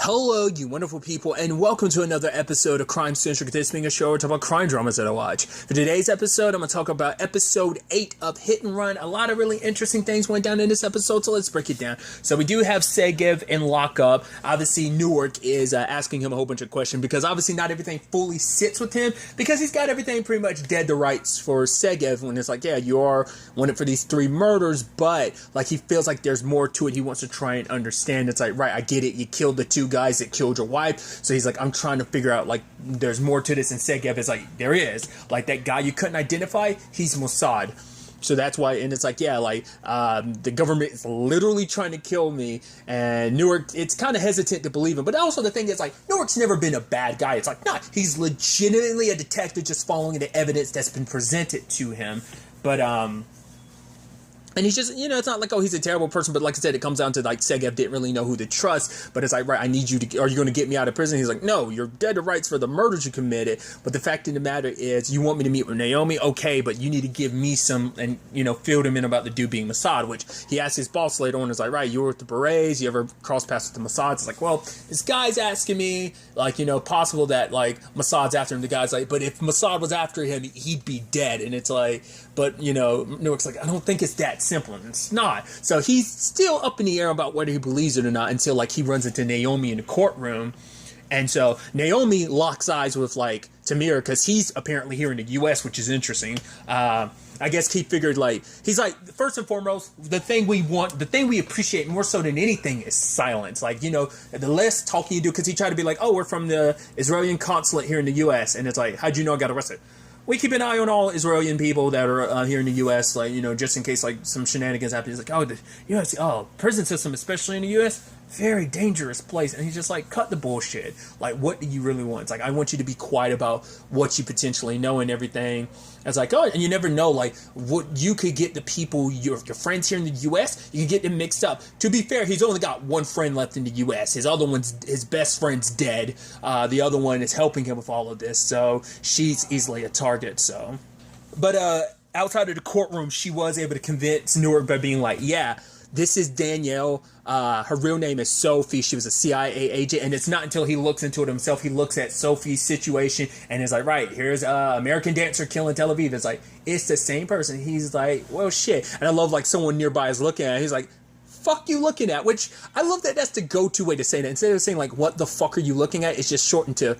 Hello, you wonderful people, and welcome to another episode of Crime Centric. This being a show where we talk about crime dramas that I watch. For today's episode, I'm going to talk about episode 8 of Hit and Run. A lot of really interesting things went down in this episode, so let's break it down. So we do have Segev in lockup. Obviously, Newark is asking him a whole bunch of questions because obviously not everything fully sits with him because he's got everything pretty much dead to rights for Segev when it's like, yeah, you are wanted for these 3 murders, but like he feels like there's more to it. He wants to try and understand. It's like, right, I get it. You killed the 2 guys that killed your wife. So he's like, I'm trying to figure out, like, there's more to this. And Segev is like, there is. Like, that guy you couldn't identify, he's Mossad. So that's why, and it's like, yeah, like, the government is literally trying to kill me. And Newark, it's kind of hesitant to believe him. But also the thing is, like, Newark's never been a bad guy. It's like, nah, he's legitimately a detective just following the evidence that's been presented to him. But, and he's just, it's not like, oh, he's a terrible person, but like I said, it comes down to, like, Segev didn't really know who to trust, but it's like, right, I need you to, are you going to get me out of prison? He's like, no, you're dead to rights for the murders you committed, but the fact of the matter is, you want me to meet with Naomi? Okay, but you need to give me some, and, filled him in about the dude being Mossad, which he asked his boss later on, is like, right, you were with the Prose, you ever cross paths with the Mossad? It's like, well, this guy's asking me, like, possible that, like, Mossad's after him. The guy's like, but if Mossad was after him, he'd be dead, and it's like, but, Newark's like, I don't think it's that simple, and it's not. So he's still up in the air about whether he believes it or not until, like, he runs into Naomi in the courtroom. And so Naomi locks eyes with, like, Tamir because he's apparently here in the U.S., which is interesting. I guess he figured, like, he's like, first and foremost, the thing we appreciate more so than anything is silence. Like, the less talking you do, because he tried to be like, oh, we're from the Israeli consulate here in the U.S. And it's like, how'd you know I got arrested? We keep an eye on all Israeli people that are here in the U.S., like, just in case, like, some shenanigans happen. He's like, oh, the U.S., prison system, especially in the U.S., very dangerous place. And he's just like, cut the bullshit. Like, what do you really want? It's like, I want you to be quiet about what you potentially know and everything. It's like, oh, and you never know, like, what you could get the people, your friends here in the U.S., you can get them mixed up. To be fair, he's only got 1 friend left in the U.S. His best friend's dead. The other one is helping him with all of this. So she's easily a target, so. But outside of the courtroom, she was able to convince Newark by being like, yeah, this is Danielle. Her real name is Sophie. She was a CIA agent. And it's not until he looks into it himself, he looks at Sophie's situation and is like, right, here's American dancer killing Tel Aviv. It's like, it's the same person. He's like, well, shit. And I love, like, someone nearby is looking at it. He's like, fuck you looking at? Which, I love that that's the go-to way to say that. Instead of saying, like, what the fuck are you looking at? It's just shortened to,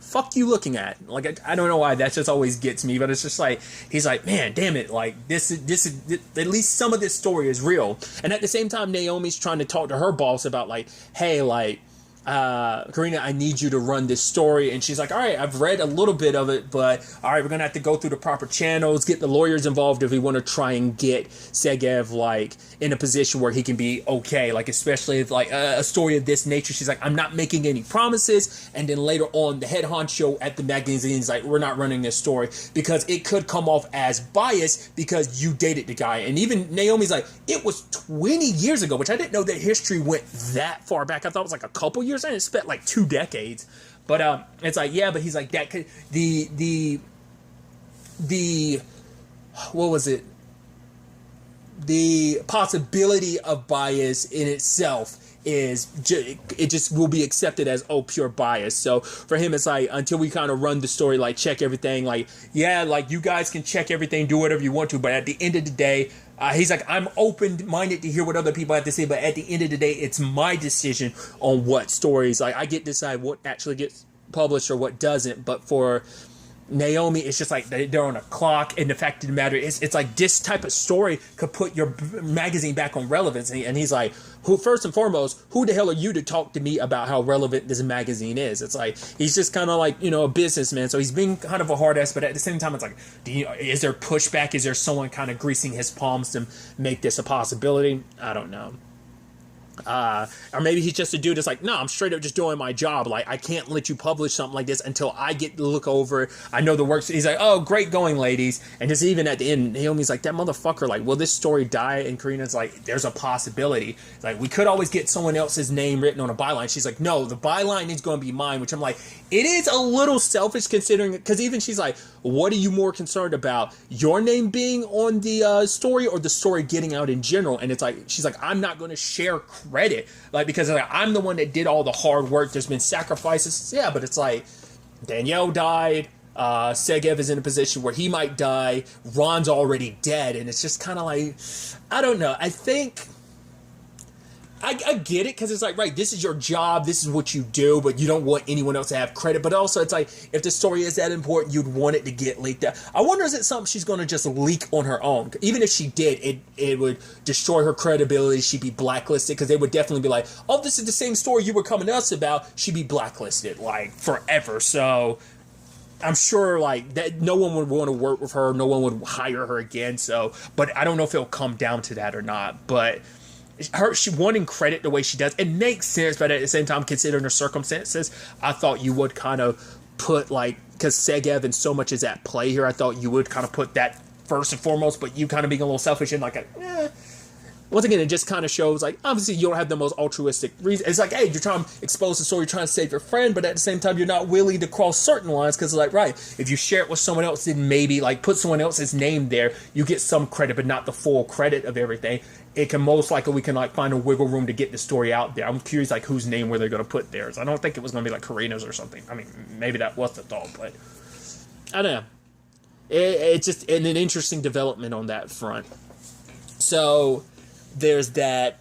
fuck you looking at? Like, I don't know why that just always gets me, but it's just like, he's like, man, damn it, like, this is at least some of this story is real. And at the same time, Naomi's trying to talk to her boss about, like, hey, like, Karina, I need you to run this story. And she's like, all right, I've read a little bit of it, but all right, we're gonna have to go through the proper channels, get the lawyers involved if we want to try and get Segev, like, in a position where he can be okay, like, especially if, like, a story of this nature. She's like, I'm not making any promises. And then later on, the head honcho at the magazine is like, we're not running this story because it could come off as biased because you dated the guy. And even Naomi's like, it was 20 years ago, which I didn't know that history went that far back. I thought it was like a couple years. I didn't expect like 2 decades. But it's like, yeah, but he's like, that could, the what was it? The possibility of bias in itself is it just will be accepted as, oh, pure bias. So for him, it's like, until we kind of run the story, like, check everything, like, yeah, like, you guys can check everything, do whatever you want to, but at the end of the day, he's like, I'm open-minded to hear what other people have to say, but at the end of the day, it's my decision on what stories, like, I get to decide what actually gets published or what doesn't. But for Naomi, it's just like they're on a clock, and the fact of the matter is, it's like this type of story could put your magazine back on relevance. And he's like, who, first and foremost, who the hell are you to talk to me about how relevant this magazine is? It's like, he's just kind of like, a businessman, so he's being kind of a hard ass, but at the same time, it's like, is there pushback? Is there someone kind of greasing his palms to make this a possibility? I don't know. Or maybe he's just a dude that's like, no, I'm straight up just doing my job. Like, I can't let you publish something like this until I get to look over it. I know the works. He's like, oh, great going, ladies. And just even at the end, Naomi's like, that motherfucker, like, will this story die? And Karina's like, there's a possibility. Like, we could always get someone else's name written on a byline. She's like, no, the byline is going to be mine, which I'm like, it is a little selfish considering, because even she's like, what are you more concerned about? Your name being on the story or the story getting out in general? And it's like, she's like, I'm not going to share credit. Like, because like, I'm the one that did all the hard work. There's been sacrifices. Yeah, but it's like Danielle died. Segev is in a position where he might die. Ron's already dead. And it's just kind of like, I don't know. I think I get it, because it's like, right, this is your job, this is what you do, but you don't want anyone else to have credit. But also, it's like, if the story is that important, you'd want it to get leaked out. I wonder, is it something she's going to just leak on her own? Even if she did, it would destroy her credibility. She'd be blacklisted, because they would definitely be like, oh, this is the same story you were coming to us about. She'd be blacklisted, like, forever. So I'm sure, like, that no one would want to work with her. No one would hire her again. So, but I don't know if it'll come down to that or not. But she wanting credit the way she does, it makes sense, but at the same time, considering her circumstances, I thought you would kind of put, like, because Segev and so much is at play here, I thought you would kind of put that first and foremost, but you kind of being a little selfish and like once again, it just kind of shows, like, obviously you don't have the most altruistic reason. It's like, hey, you're trying to expose the story, you're trying to save your friend, but at the same time, you're not willing to cross certain lines, because, like, right, if you share it with someone else, then maybe, like, put someone else's name there, you get some credit, but not the full credit of everything. It can most likely, we can, like, find a wiggle room to get the story out there. I'm curious, like, whose name were they going to put theirs. I don't think it was going to be, like, Karina's or something. I mean, maybe that was the thought, but I don't know. It's just an interesting development on that front. So there's that.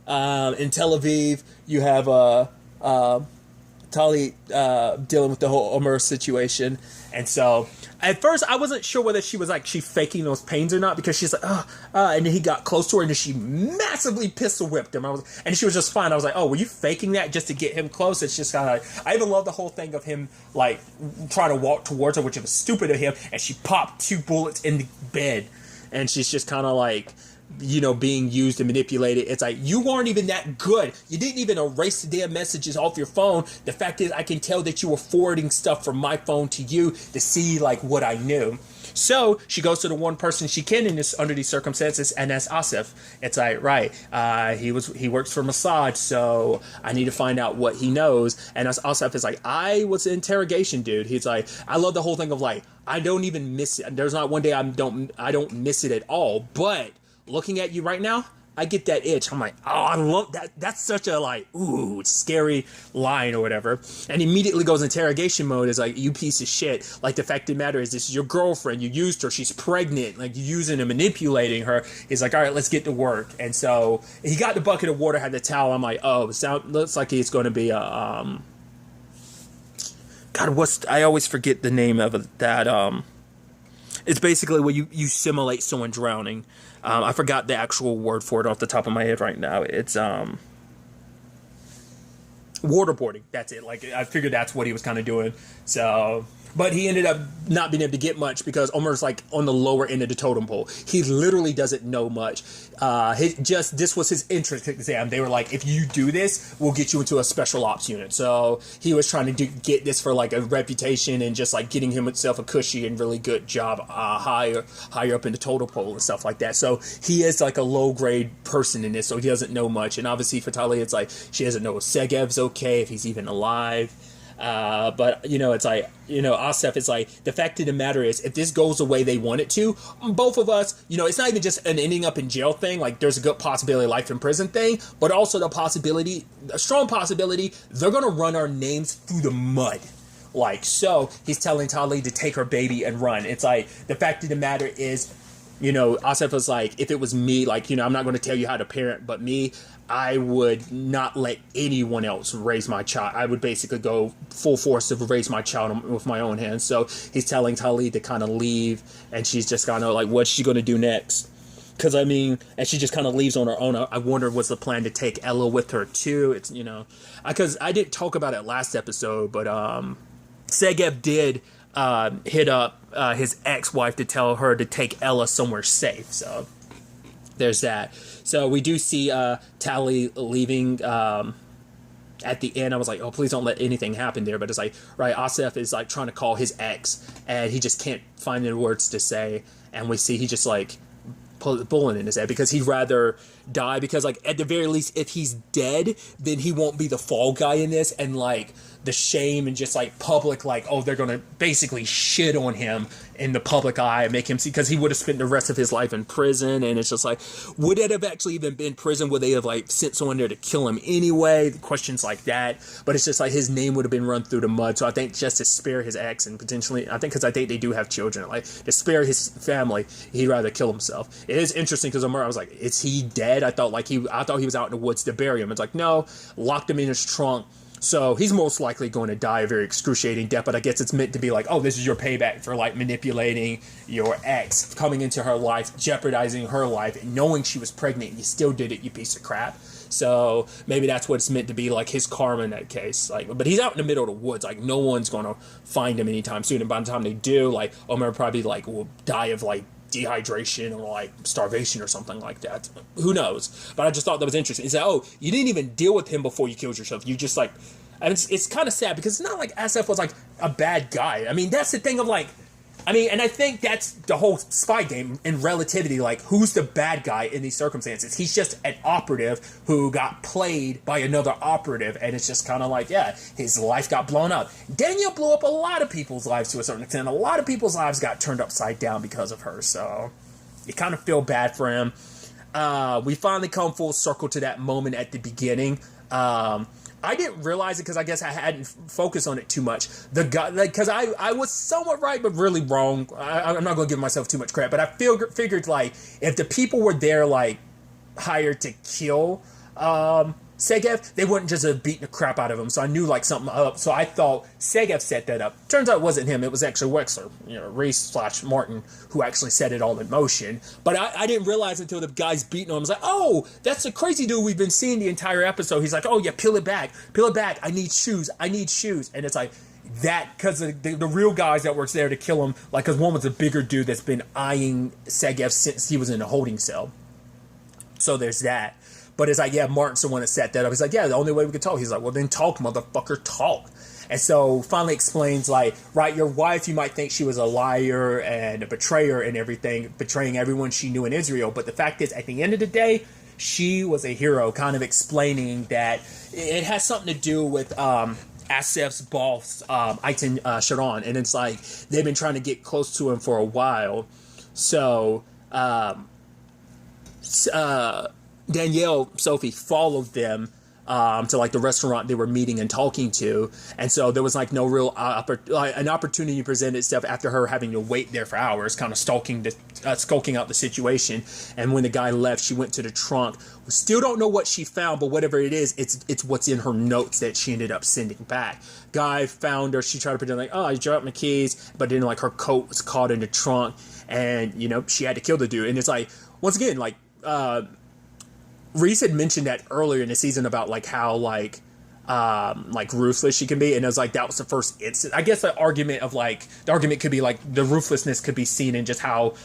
In Tel Aviv, you have Tali dealing with the whole Omer situation. And so at first I wasn't sure whether she was like she faking those pains or not, because she's like, and then he got close to her and then she massively pistol whipped him. And she was just fine. I was like, oh, were you faking that just to get him close? It's just kind of like, I even love the whole thing of him like trying to walk towards her, which was stupid of him, and she popped 2 bullets in the bed, and she's just kind of like, you know, being used and manipulated. It's like, you weren't even that good. You didn't even erase the damn messages off your phone. The fact is, I can tell that you were forwarding stuff from my phone to you to see, like, what I knew. So she goes to the one person she can in this under these circumstances, and that's Asif. It's like, right, he works for Mossad, so I need to find out what he knows. And Asif is like, I was an interrogation dude. He's like, I love the whole thing of like, I don't even miss it. There's not one day I don't miss it at all, but looking at you right now, I get that itch. I'm like, oh, I love that. That's such a, like, ooh, scary line or whatever. And immediately goes interrogation mode. Is like, you piece of shit. Like, the fact of the matter is, this is your girlfriend. You used her. She's pregnant. Like, you're using and manipulating her. He's like, all right, let's get to work. And so he got the bucket of water, had the towel. I'm like, oh, looks like it's going to be a, God, I always forget the name of it. That, it's basically where you simulate someone drowning. I forgot the actual word for it off the top of my head right now. It's waterboarding. That's it. Like, I figured that's what he was kind of doing. So, but he ended up not being able to get much because Omer's like on the lower end of the totem pole. He literally doesn't know much. This was his entrance exam. They were like, if you do this, we'll get you into a special ops unit. So he was trying to get this for like a reputation and just like getting himself a cushy and really good job higher up in the totem pole and stuff like that. So he is like a low grade person in this, so he doesn't know much. And obviously for Talia, it's like she doesn't know if Segev's okay, if he's even alive. But, you know, it's like, you know, Asif is like, the fact of the matter is, if this goes the way they want it to, both of us, you know, it's not even just an ending up in jail thing. Like, there's a good possibility, life in prison thing, but also a strong possibility, they're going to run our names through the mud. Like, so he's telling Tali to take her baby and run. It's like, the fact of the matter is, you know, Asif was like, if it was me, like, you know, I'm not going to tell you how to parent, but me, I would not let anyone else raise my child. I would basically go full force to raise my child with my own hands. So he's telling Tali to kind of leave, and she's just kind of like, what's she going to do next? Because, I mean, and she just kind of leaves on her own. I wonder what's the plan to take Ella with her, too. It's, you know, because I didn't talk about it last episode, but Segev did hit up his ex-wife to tell her to take Ella somewhere safe. So there's that. So we do see Tali leaving at the end. I was like, oh, please don't let anything happen there. But it's like, right, Asif is like trying to call his ex, and he just can't find the words to say. And we see he just like bullet in his head because he'd rather die, because like at the very least, if he's dead, then he won't be the fall guy in this, and like the shame and just like public, like, oh, they're gonna basically shit on him in the public eye and make him see, because he would have spent the rest of his life in prison. And it's just like, would it have actually even been prison? Would they have like sent someone there to kill him anyway? Questions like that. But it's just like his name would have been run through the mud. So I think just to spare his ex, and potentially, I think, because I think they do have children, like to spare his family, he'd rather kill himself. It is interesting because I was like, is he dead? I thought he was out in the woods to bury him. It's like, no, locked him in his trunk. So he's most likely going to die a very excruciating death, but I guess it's meant to be like, oh, this is your payback for like manipulating your ex, coming into her life, jeopardizing her life, and knowing she was pregnant, and you still did it, you piece of crap. So maybe that's what it's meant to be, like his karma in that case. Like, but he's out in the middle of the woods, like no one's going to find him anytime soon. And by the time they do, like Omer probably like will die of like dehydration or like starvation or something like that. Who knows? But I just thought that was interesting. He said, oh, you didn't even deal with him before you killed yourself. You just like, and it's kind of sad because it's not like Asif was like a bad guy. I mean, that's the thing of like, I mean, and I think that's the whole spy game in relativity. Like, who's the bad guy in these circumstances? He's just an operative who got played by another operative, and it's just kind of like, yeah, his life got blown up. Danielle blew up a lot of people's lives to a certain extent. A lot of people's lives got turned upside down because of her, so you kind of feel bad for him. We finally come full circle to that moment at the beginning. I didn't realize it because I guess I hadn't focused on it too much. The guy, like, because I was somewhat right, but really wrong. I'm not going to give myself too much credit, but I figured, like, if the people were there, like, hired to kill Segev, they wouldn't just have beaten the crap out of him. So I knew, like, something up. So I thought Segev set that up. Turns out it wasn't him. It was actually Wexler, Reese/Martin, who actually set it all in motion. But I didn't realize until the guy's beating him. I was like, oh, that's the crazy dude we've been seeing the entire episode. He's like, oh, yeah, peel it back. I need shoes. And it's like, that, because the real guys that were there to kill him, like, because one was a bigger dude that's been eyeing Segev since he was in a holding cell. So there's that. But it's like, yeah, Martin's the one that set that up. He's like, yeah, the only way we could talk. He's like, well, then talk, motherfucker, talk. And so finally explains, like, right, your wife, you might think she was a liar and a betrayer and everything, betraying everyone she knew in Israel. But the fact is, at the end of the day, she was a hero, kind of explaining that it has something to do with Asif's boss, Aitan Sharon. And it's like, they've been trying to get close to him for a while. So, Danielle, Sophie, followed them to like the restaurant they were meeting and talking to, and so there was like no real an opportunity presented itself after her having to wait there for hours, kind of skulking out the situation. And when the guy left, she went to the trunk. We still don't know what she found, but whatever it is, it's what's in her notes that she ended up sending back. Guy found her. She tried to pretend like, oh, I dropped my keys, but then like her coat was caught in the trunk, and she had to kill the dude. And it's like, once again, like Reese had mentioned that earlier in the season about like how like ruthless she can be, and it was like that was the first instant. I guess the argument could be like the ruthlessness could be seen in just how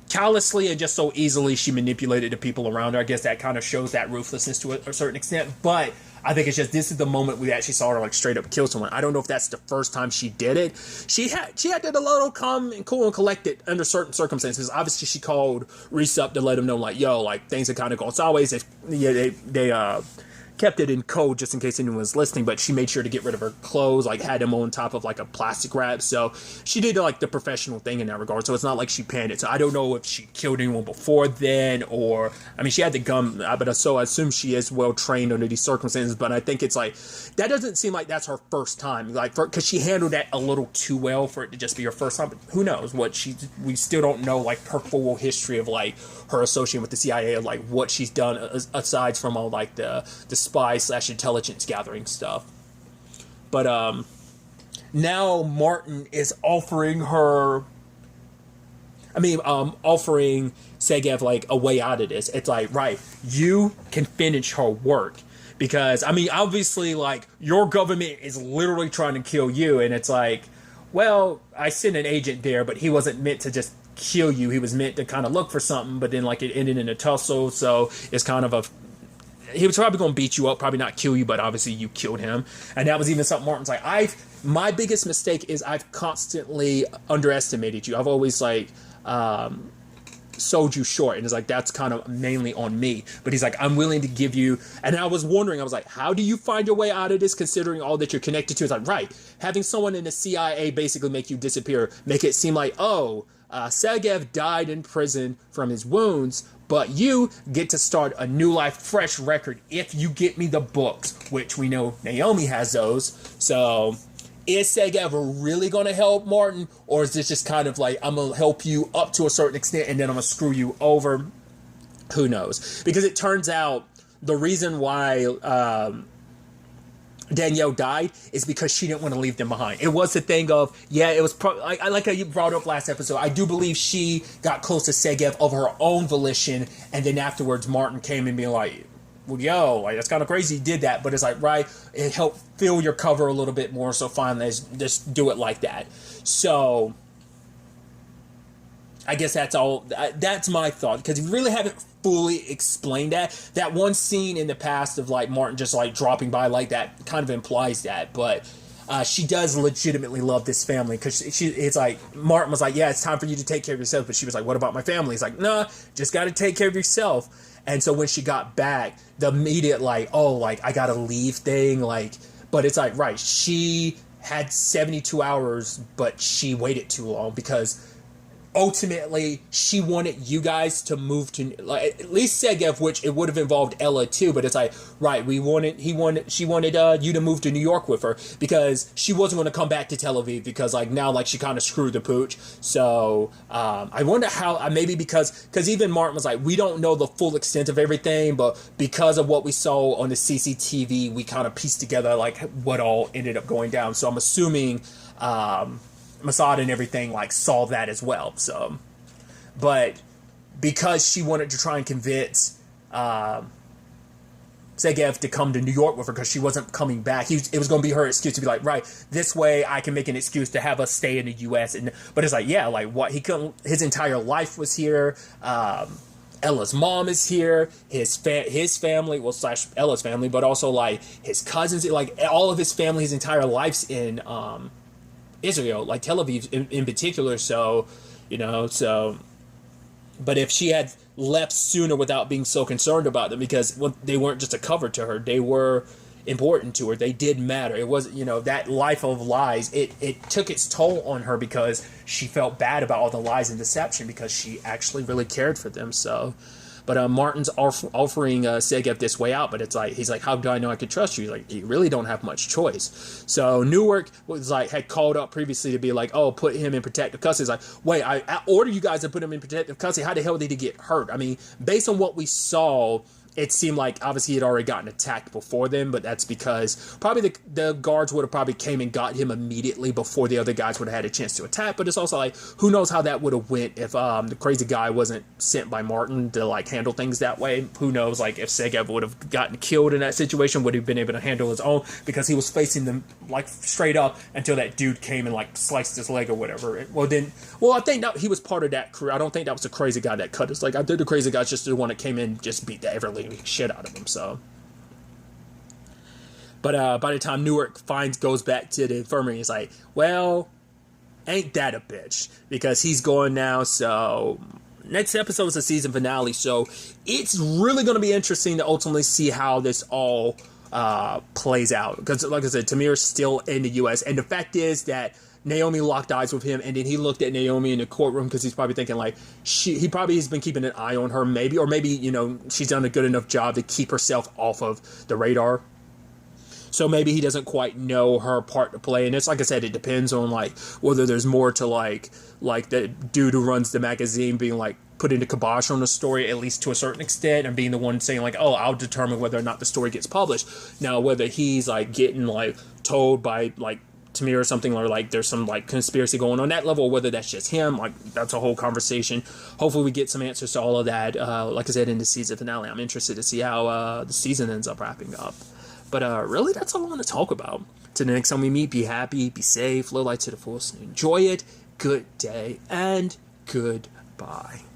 callously and just so easily she manipulated the people around her. I guess that kind of shows that ruthlessness to a certain extent, but I think it's just, this is the moment we actually saw her like straight up kill someone. I don't know if that's the first time she did it. She had to a little calm and cool and collected under certain circumstances. Obviously, she called Reese up to let him know, like, yo, like, things are kind of going sideways. They kept it in code just in case anyone was listening, but she made sure to get rid of her clothes, like had them on top of like a plastic wrap. So she did like the professional thing in that regard. So it's not like she panicked. So I don't know if she killed anyone before then, or I mean, she had the gun, but so I assume she is well trained under these circumstances. But I think it's like, that doesn't seem like that's her first time, like, because she handled that a little too well for it to just be her first time. But who knows what we still don't know like her full history of like her association with the CIA, of like what she's done aside from all like the spy/intelligence gathering stuff. But now Martin is offering Segev like a way out of this. It's like, right, you can finish her work, because I mean, obviously, like, your government is literally trying to kill you, and it's like, well, I sent an agent there, but he wasn't meant to just kill you. He was meant to kind of look for something, but then like it ended in a tussle. So it's kind of he was probably going to beat you up, probably not kill you, but obviously you killed him. And that was even something Martin's like, my biggest mistake is I've constantly underestimated you. I've always like sold you short. And it's like, that's kind of mainly on me. But he's like, I'm willing to give you. And I was wondering, I was like, how do you find your way out of this, considering all that you're connected to? It's like, right, having someone in the CIA basically make you disappear, make it seem like, oh, Segev died in prison from his wounds, but you get to start a new life, fresh record if you get me the books, which we know Naomi has those. So is Segev really going to help Martin, or is this just kind of like, I'm going to help you up to a certain extent and then I'm going to screw you over? Who knows? Because it turns out the reason why Danielle died is because she didn't want to leave them behind. It was the thing of, yeah, it was I like how you brought up last episode. I do believe she got close to Segev of her own volition, and then afterwards Martin came and being like, well, yo, like, that's kind of crazy you did that, but it's like, right, it helped fill your cover a little bit more, so fine, let's just do it like that. So I guess that's all. That's my thought, because you really haven't fully explained that. That one scene in the past of like Martin just like dropping by like that kind of implies that, but she does legitimately love this family, because it's like Martin was like, yeah, it's time for you to take care of yourself, but she was like, what about my family? He's like, nah, just got to take care of yourself. And so when she got back, the immediate like, oh, like I gotta leave thing, like, but it's like, right, she had 72 hours, but she waited too long, because ultimately she wanted you guys to move to, like, at least Segev, which it would have involved Ella too, but it's like, right, she wanted you to move to New York with her, because she wasn't going to come back to Tel Aviv, because like now like she kind of screwed the pooch. So I wonder how, maybe because even Martin was like, we don't know the full extent of everything, but because of what we saw on the CCTV, we kind of pieced together like what all ended up going down. So I'm assuming Mossad and everything like saw that as well. So, but because she wanted to try and convince Segev to come to New York with her, because she wasn't coming back, it was going to be her excuse to be like, right, this way I can make an excuse to have us stay in the U.S. And but it's like, yeah, like what, he couldn't, his entire life was here. Ella's mom is here, his family, well, slash Ella's family, but also like his cousins, like all of his family, his entire life's in Israel, like Tel Aviv in particular. So, you know, so, but if she had left sooner without being so concerned about them, because they weren't just a cover to her, they were important to her, they did matter. It was, you know, that life of lies, it took its toll on her, because she felt bad about all the lies and deception, because she actually really cared for them. So, but Martin's offering Segev this way out, but it's like, he's like, how do I know I could trust you? He's like, you really don't have much choice. So Newark was like, had called up previously to be like, oh, put him in protective custody. It's like, wait, I ordered you guys to put him in protective custody. How the hell did he get hurt? I mean, based on what we saw, it seemed like obviously he had already gotten attacked before then, but that's because probably the guards would have probably came and got him immediately before the other guys would have had a chance to attack. But it's also like, who knows how that would have went if the crazy guy wasn't sent by Martin to like handle things that way. Who knows, like if Segev would have gotten killed in that situation, would he have been able to handle his own, because he was facing them like straight up until that dude came and like sliced his leg or whatever. I think that he was part of that crew. I don't think that was the crazy guy that cut his leg. I think the crazy guy's just the one that came in, just beat the everly shit out of him. So, but by the time Newark goes back to the infirmary, he's like, well, ain't that a bitch, because he's going now. So next episode is the season finale, so it's really going to be interesting to ultimately see how this all plays out, because like I said, Tamir's still in the US, and the fact is that Naomi locked eyes with him, and then he looked at Naomi in the courtroom, because he's probably thinking like, he probably has been keeping an eye on her, maybe, you know, she's done a good enough job to keep herself off of the radar. So maybe he doesn't quite know her part to play, and it's like I said, it depends on like whether there's more to like the dude who runs the magazine being like put into kibosh on the story, at least to a certain extent, and being the one saying like, oh, I'll determine whether or not the story gets published. Now, whether he's like getting like told by like Tamir or something, or like there's some like conspiracy going on that level, or whether that's just him, like that's a whole conversation. Hopefully we get some answers to all of that, like I said, in the season finale. I'm interested to see how the season ends up wrapping up. But really, that's all I want to talk about. Till the next time we meet, be happy, be safe, live life to the fullest, enjoy it, good day, and goodbye.